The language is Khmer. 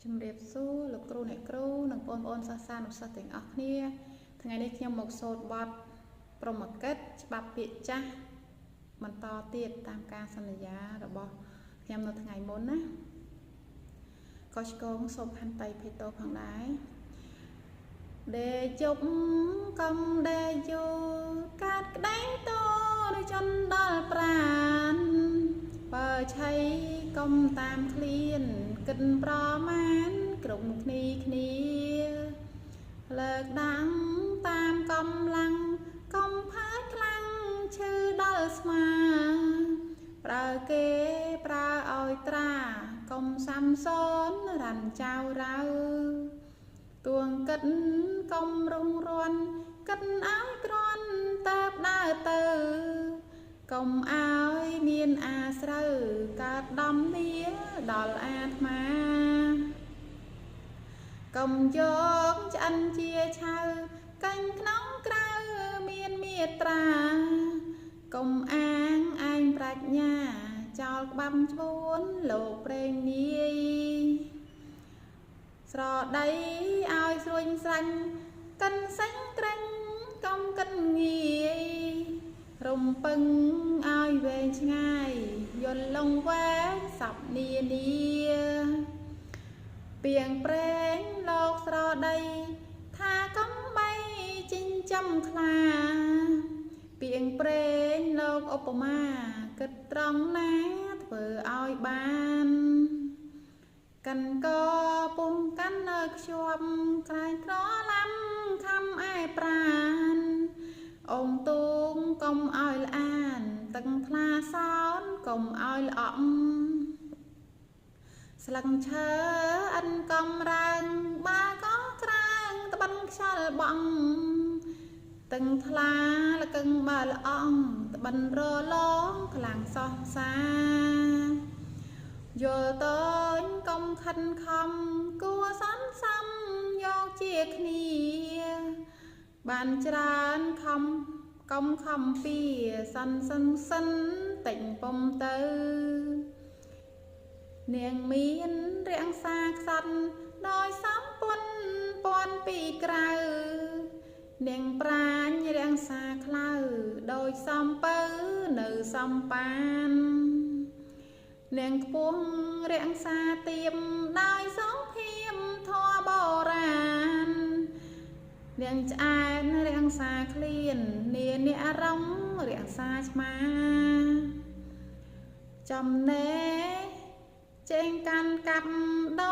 ជំរាបសួរលោកគ្រូអ្នកគ្រូនិងបងប្អូនសិស្សសានុសិស្សទាំងអស់គ្នាថ្ងៃនេះខ្ញុំមកសូត្របទព្រហ្មកិច្ចច្បាប់ពាក្យចាស់បន្តទៀតតាមការសន្យារបស់ខ្ញុំនៅថ្ងៃមុនណាក៏ឆ្កងសូមខន្តីភេទោផងដែរដេជប់កំដេយោកាត់ក្តីតោឬចន្ទដល់ប្រានបើឆៃកុំតាមឃ្លានគិតប្រមាណគ្រប់គ្នាលើកដាំងតាមកម្លាំងកំផើខ្លាំងឈឺដល់ស្មាប្រើគេប្រើឲ្យត្រាកុំសាំសូនរ៉ាន់ចៅរើទួងគិតកុំរុងរាន់គិតឲ្យក្រាន់តើបដើរទៅកុំឲ្យមានអាស្រូវកើតដំនាដល់អាត្មាកុំយកឆ្អិនជាឆៅកាញ់ក្នុងក្រៅមានមេត្រាកុំអាងឯងប្រាជ្ញាចោលក្បាំច្បួនលោកប្រេងនាយស្រដីឲ្យស្រួញស្រាញ់កិនសាញ់ក្រាញ់កុំកិនងាយរំពឹងឲ្យវែងឆ្ងាយយល់លងវែងសពនានាពីងប្រេងលោកស្រដីថាកំបីចិញ្ចឹមខ្លាពីងប្រេងលោកឧបមាគិតត្រង់ណាធ្វើឲ្យបានកាន់កពុំកាន់នៅខ្ជាប់ក្រែងក្រឡាំខំឯប្រានអងទូងកុំឲ្យល្អានទឹកថ្លាសោនកុំឲ្យល្អក់ស្លឹកឈើអិនកំរើងបាក៏ក្រាងត្បិនខ្យល់បង់ទឹកថ្លាលកឹងបើល្អងត្បិនរលងខ្លាំងសោះសាយល់តើញកុំខិនខំគួសន្សំយកជាគ្នាបានច្រើនខំកុំខំពីសិនតិចពុំទៅនាងមានរាំងសាខ្សាត់ដោយសំពុនពន់ពីក្រៅនាងប្រាញ់រាំងសាខ្លៅដោយសំពៅនៅសំប៉ាននាងខ្ពស់រាំងសាទៀមដោយសងភៀមធម៌បុរាណនាងឆ្អែនរាំងសាឃ្លៀននាអ្នកអារម្មណ៍រាំងសាឆ្មាចំណេចេញកាន់កាប់ដូ